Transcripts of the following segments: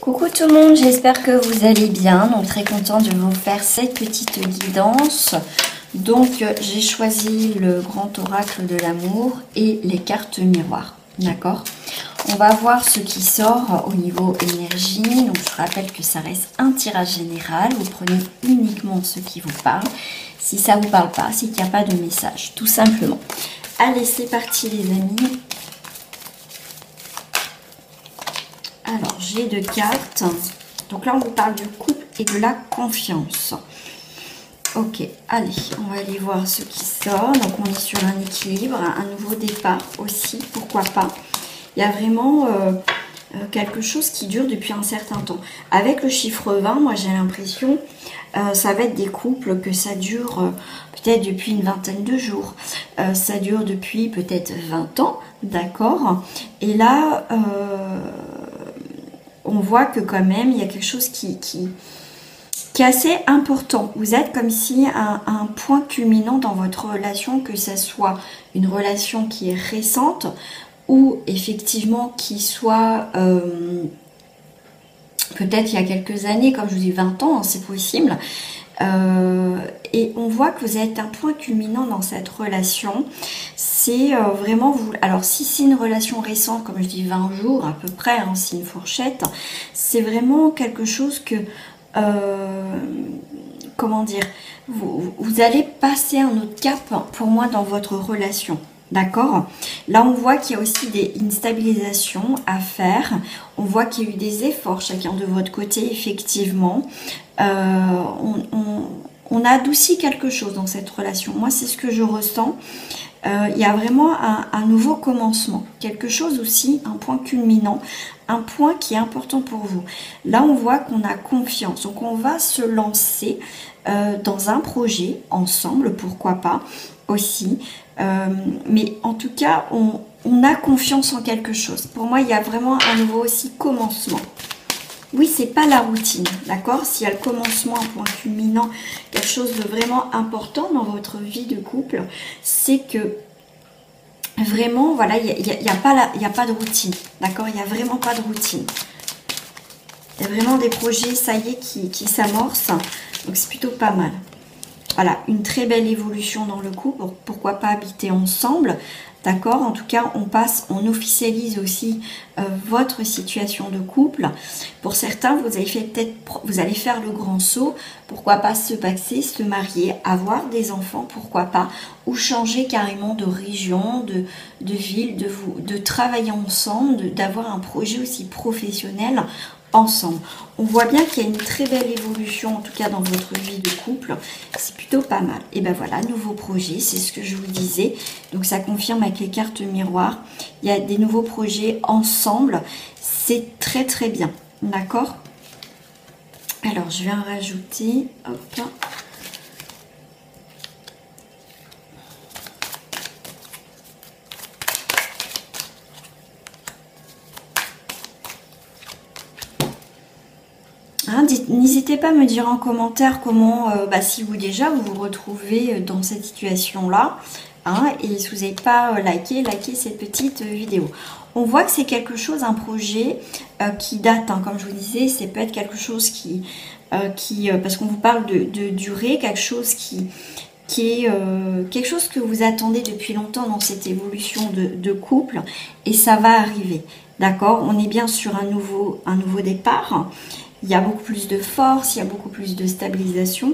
Coucou tout le monde, j'espère que vous allez bien. Donc très content de vous faire cette petite guidance. Donc j'ai choisi le grand oracle de l'amour et les cartes miroirs. D'accord? On va voir ce qui sort au niveau énergie. Donc je rappelle que ça reste un tirage général. Vous prenez uniquement ce qui vous parle. Si ça ne vous parle pas, c'est qu'il n'y a pas de message, tout simplement. Allez, c'est parti les amis. Alors, j'ai deux cartes. Donc là, on vous parle du couple et de la confiance. Ok, allez, on va aller voir ce qui sort. Donc, on est sur un équilibre, un nouveau départ aussi, pourquoi pas. Il y a vraiment quelque chose qui dure depuis un certain temps. Avec le chiffre 20, moi, j'ai l'impression, ça va être des couples que ça dure peut-être depuis une vingtaine de jours. Ça dure depuis peut-être 20 ans, d'accord? Et là... on voit que quand même, il y a quelque chose qui est assez important. Vous êtes comme si un point culminant dans votre relation, que ce soit une relation qui est récente ou effectivement qui soit peut-être il y a quelques années, comme je vous dis 20 ans, hein, c'est possible. Et on voit que vous êtes un point culminant dans cette relation. C'est vraiment vous. Alors si c'est une relation récente, comme je dis 20 jours à peu près, hein, c'est une fourchette, c'est vraiment quelque chose que comment dire, vous allez passer un autre cap pour moi dans votre relation. D'accord? Là, on voit qu'il y a aussi une stabilisation à faire. On voit qu'il y a eu des efforts chacun de votre côté, effectivement. On a adouci quelque chose dans cette relation. Moi, c'est ce que je ressens. Il y a vraiment un nouveau commencement. Quelque chose aussi, un point culminant, un point qui est important pour vous. Là, on voit qu'on a confiance. Donc, on va se lancer dans un projet ensemble, pourquoi pas aussi. Mais en tout cas, on a confiance en quelque chose. Pour moi, il y a vraiment un nouveau aussi commencement. Oui, c'est pas la routine, d'accord? S'il y a le commencement, un point culminant, quelque chose de vraiment important dans votre vie de couple, c'est que vraiment, voilà, il n'y a pas de routine, d'accord? Il n'y a vraiment pas de routine. Il y a vraiment des projets, ça y est, qui s'amorcent, donc c'est plutôt pas mal. Voilà, une très belle évolution dans le couple, pourquoi pas habiter ensemble, d'accord? En tout cas, on officialise aussi votre situation de couple. Pour certains, vous allez faire le grand saut, pourquoi pas se paxer, se marier, avoir des enfants, pourquoi pas, ou changer carrément de région, de ville, de travailler ensemble, d'avoir un projet aussi professionnel ensemble. On voit bien qu'il y a une très belle évolution, en tout cas dans votre vie de couple. C'est plutôt pas mal. Et ben voilà, nouveau projet, c'est ce que je vous disais. Donc ça confirme avec les cartes miroirs. Il y a des nouveaux projets ensemble. C'est très très bien. D'accord? Alors, je vais en rajouter. Hop. N'hésitez pas à me dire en commentaire comment, si vous vous retrouvez dans cette situation-là. Hein, et si vous n'avez pas likez cette petite vidéo. On voit que c'est quelque chose, un projet qui date, hein, comme je vous disais, c'est peut-être quelque chose parce qu'on vous parle de durée, quelque chose qui est quelque chose que vous attendez depuis longtemps dans cette évolution de couple, et ça va arriver. D'accord? On est bien sur un nouveau départ. Il y a beaucoup plus de force, il y a beaucoup plus de stabilisation.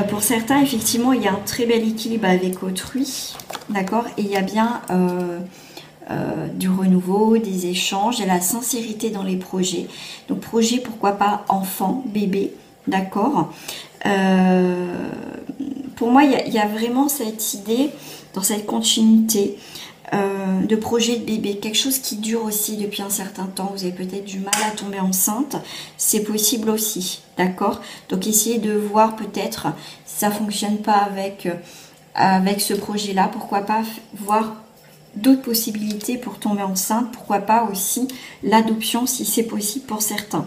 Pour certains, effectivement, il y a un très bel équilibre avec autrui. D'accord? Et il y a bien du renouveau, des échanges et la sincérité dans les projets. Donc, projet, pourquoi pas enfant, bébé. D'accord? Pour moi, il y a vraiment cette idée, dans cette continuité, de projet de bébé, quelque chose qui dure aussi depuis un certain temps. Vous avez peut-être du mal à tomber enceinte, c'est possible aussi, d'accord? Donc essayez de voir peut-être si ça fonctionne pas avec ce projet là, pourquoi pas voir d'autres possibilités pour tomber enceinte, pourquoi pas aussi l'adoption si c'est possible pour certains.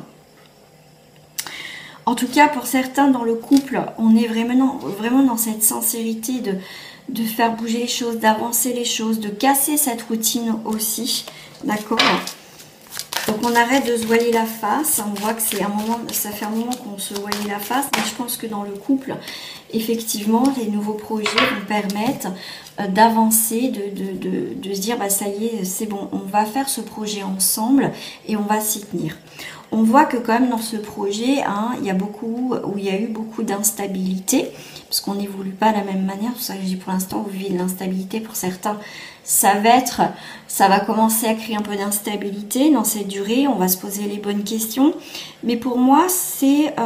En tout cas, pour certains dans le couple, on est vraiment dans cette sincérité de faire bouger les choses, d'avancer les choses, de casser cette routine aussi, d'accord? Donc on arrête de se voiler la face. On voit que c'est un moment, ça fait un moment qu'on se voilait la face. Mais je pense que dans le couple, effectivement, les nouveaux projets vont permettre d'avancer, de se dire bah ça y est, c'est bon, on va faire ce projet ensemble et on va s'y tenir. On voit que quand même dans ce projet, hein, il y a eu beaucoup d'instabilité, parce qu'on n'évolue pas de la même manière. C'est pour ça que je dis pour l'instant, vous vivez de l'instabilité. Pour certains, ça va commencer à créer un peu d'instabilité dans cette durée. On va se poser les bonnes questions. Mais pour moi,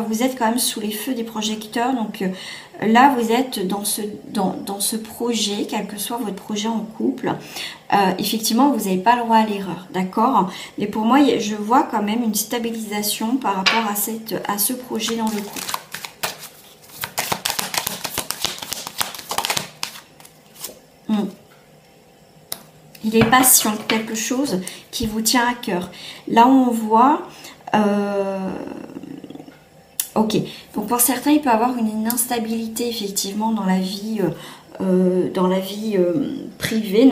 vous êtes quand même sous les feux des projecteurs. Donc là, vous êtes dans ce projet, quel que soit votre projet en couple. Effectivement, vous n'avez pas le droit à l'erreur, d'accord? Mais pour moi, je vois quand même une stabilisation par rapport à ce projet dans le couple. Il est patient, quelque chose qui vous tient à cœur. Là, on voit... ok, donc pour certains, il peut y avoir une instabilité, effectivement, dans la vie... privée,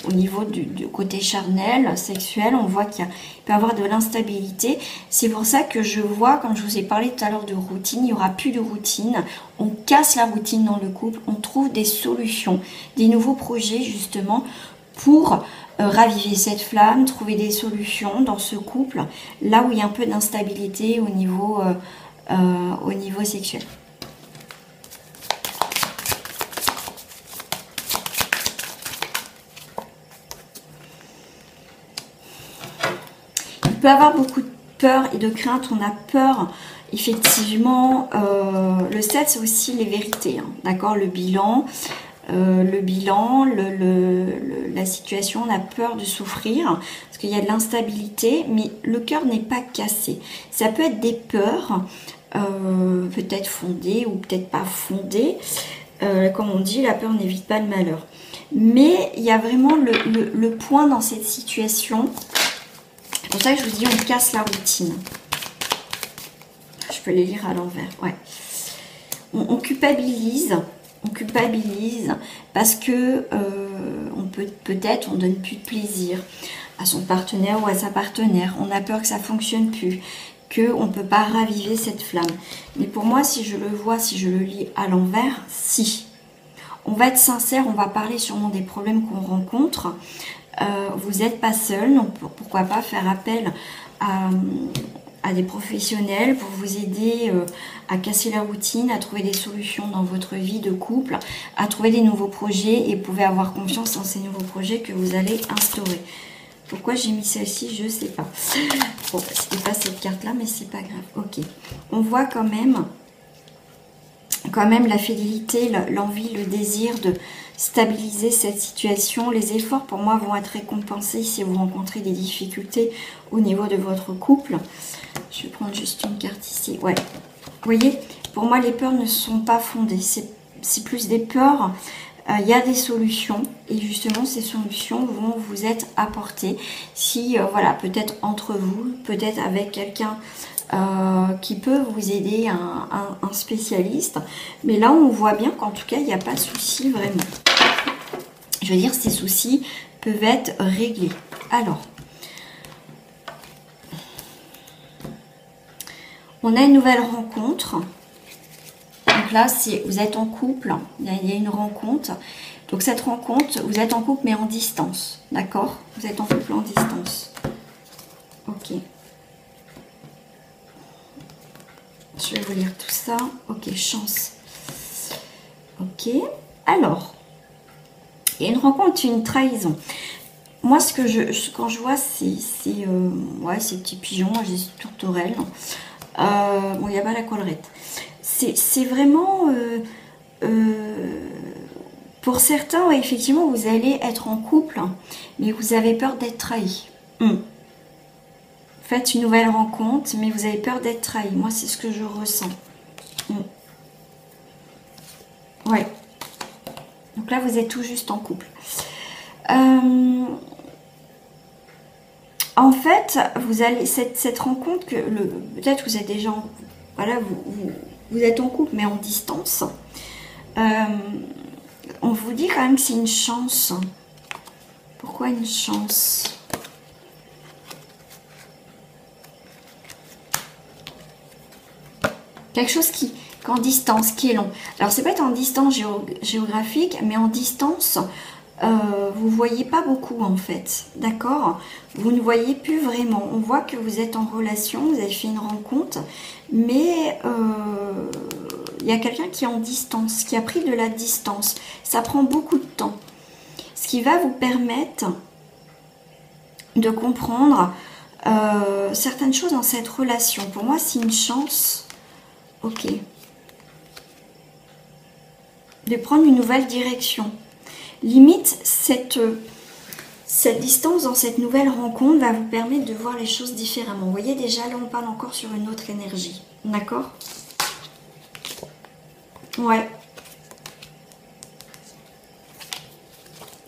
au niveau du côté charnel, sexuel, on voit qu'il peut y avoir de l'instabilité. C'est pour ça que je vois, comme je vous ai parlé tout à l'heure de routine, il n'y aura plus de routine. On casse la routine dans le couple, on trouve des solutions, des nouveaux projets justement pour raviver cette flamme, trouver des solutions dans ce couple, là où il y a un peu d'instabilité au niveau sexuel. Il peut y avoir beaucoup de peur et de crainte. On a peur, effectivement. Le 7, c'est aussi les vérités, hein, d'accord, le bilan, la situation. On a peur de souffrir parce qu'il y a de l'instabilité, mais le cœur n'est pas cassé. Ça peut être des peurs, peut-être fondées ou peut-être pas fondées. Comme on dit, la peur n'évite pas le malheur. Mais il y a vraiment le point dans cette situation. C'est pour ça que je vous dis, on casse la routine. Je peux les lire à l'envers, ouais. On culpabilise parce que peut-être on donne plus de plaisir à son partenaire ou à sa partenaire. On a peur que ça fonctionne plus, qu'on ne peut pas raviver cette flamme. Mais pour moi, si je le vois, si je le lis à l'envers, si. On va être sincère, on va parler sûrement des problèmes qu'on rencontre. Vous n'êtes pas seul, donc pourquoi pas faire appel à des professionnels pour vous aider à casser la routine, à trouver des solutions dans votre vie de couple, à trouver des nouveaux projets, et vous pouvez avoir confiance en ces nouveaux projets que vous allez instaurer. Pourquoi j'ai mis celle-ci, je ne sais pas. Bon, c'était pas cette carte-là, mais c'est pas grave. Ok. On voit quand même la fidélité, l'envie, le désir de stabiliser cette situation. Les efforts pour moi vont être récompensés si vous rencontrez des difficultés au niveau de votre couple. Je vais prendre juste une carte ici. Ouais. Vous voyez, pour moi les peurs ne sont pas fondées. C'est plus des peurs. Il y a des solutions et justement ces solutions vont vous être apportées. Si, voilà, peut-être entre vous, peut-être avec quelqu'un qui peut vous aider, un spécialiste. Mais là, on voit bien qu'en tout cas, il n'y a pas de souci vraiment. Je veux dire, ces soucis peuvent être réglés. Alors, on a une nouvelle rencontre. Donc là, vous êtes en couple, il y a une rencontre. Donc cette rencontre, vous êtes en couple mais en distance. D'accord? Vous êtes en couple en distance. Ok. Je vais vous lire tout ça. Ok, chance. Ok. Alors, il y a une rencontre, une trahison. Moi, quand je vois ouais, ces petits pigeons, j'ai ces tourterelles. Bon, il n'y a pas la collerette. C'est vraiment... pour certains, ouais, effectivement, vous allez être en couple, mais vous avez peur d'être trahi. Faites une nouvelle rencontre, mais vous avez peur d'être trahi. Moi, c'est ce que je ressens. Ouais. Donc là, vous êtes tout juste en couple. En fait, vous allez cette rencontre que peut-être vous êtes déjà voilà, vous êtes en couple mais en distance. On vous dit quand même que c'est une chance. Pourquoi une chance? Quelque chose qui est en distance, qui est long. Alors, c'est pas être en distance géographique, mais en distance, vous voyez pas beaucoup en fait. D'accord? Vous ne voyez plus vraiment. On voit que vous êtes en relation, vous avez fait une rencontre, mais il y a quelqu'un qui est en distance, qui a pris de la distance. Ça prend beaucoup de temps. Ce qui va vous permettre de comprendre certaines choses dans cette relation. Pour moi, c'est une chance, ok, de prendre une nouvelle direction. Limite, cette distance dans cette nouvelle rencontre va vous permettre de voir les choses différemment. Vous voyez, déjà, là, on parle encore sur une autre énergie. D'accord? Ouais.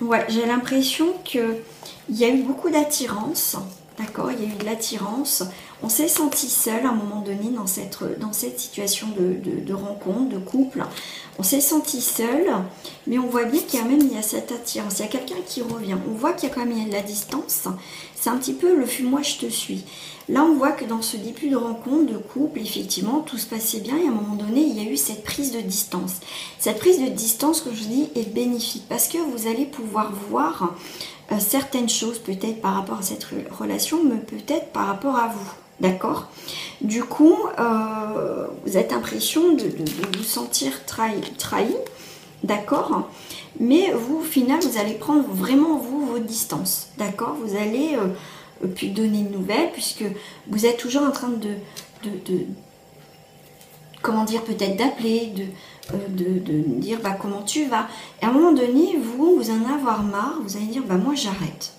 Ouais, j'ai l'impression qu'il y a eu beaucoup d'attirance. D'accord, il y a eu de l'attirance. On s'est senti seul à un moment donné dans cette situation de rencontre, de couple. On s'est senti seul, mais on voit bien qu'il y a il y a cette attirance. Il y a quelqu'un qui revient. On voit qu'il y a quand même de la distance. C'est un petit peu le fuis-moi, je te suis. Là, on voit que dans ce début de rencontre, de couple, effectivement, tout se passait bien. Et à un moment donné, il y a eu cette prise de distance. Cette prise de distance, comme je vous dis, est bénéfique parce que vous allez pouvoir voir certaines choses peut-être par rapport à cette relation, mais peut-être par rapport à vous. D'accord? Du coup, vous avez l'impression de vous sentir trahi. D'accord? Mais vous, au final, vous allez prendre vraiment, vous, vos distances. D'accord? Vous allez plus donner de nouvelles, puisque vous êtes toujours en train de comment dire, peut-être d'appeler, de dire bah, comment tu vas. Et à un moment donné, vous en avoir marre, vous allez dire bah moi j'arrête.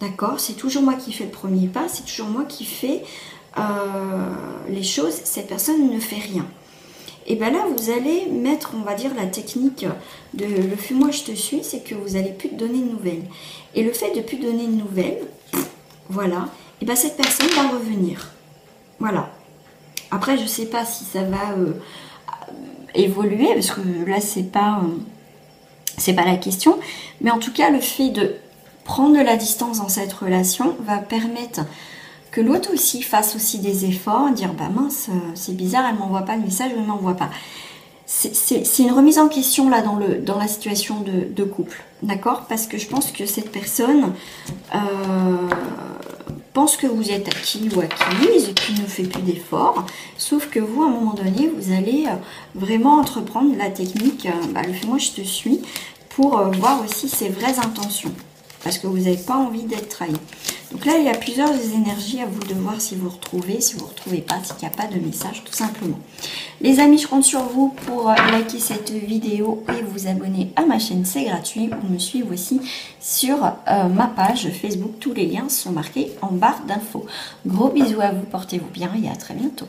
D'accord? C'est toujours moi qui fais le premier pas, c'est toujours moi qui fais les choses, cette personne ne fait rien. Et bien là, vous allez mettre, on va dire, la technique de le fuis-moi, je te suis, c'est que vous n'allez plus te donner de nouvelles. Et le fait de plus donner de nouvelles, voilà, et bien cette personne va revenir. Voilà. Après, je ne sais pas si ça va évoluer, parce que là, c'est pas la question. Mais en tout cas, le fait de prendre de la distance dans cette relation va permettre que l'autre aussi fasse aussi des efforts, dire bah mince, c'est bizarre, elle m'envoie pas de message, elle ne m'envoie pas. C'est une remise en question là dans la situation de couple, d'accord? Parce que je pense que cette personne pense que vous êtes acquis ou acquise, qui ne fait plus d'efforts, sauf que vous, à un moment donné, vous allez vraiment entreprendre la technique, le fais-moi, je te suis, pour voir aussi ses vraies intentions, parce que vous n'avez pas envie d'être trahi. Donc là, il y a plusieurs énergies, à vous de voir si vous retrouvez, si vous ne retrouvez pas, s'il n'y a pas de message, tout simplement. Les amis, je compte sur vous pour liker cette vidéo et vous abonner à ma chaîne, c'est gratuit, ou me suivre aussi sur ma page Facebook. Tous les liens sont marqués en barre d'infos. Gros bisous à vous, portez-vous bien et à très bientôt.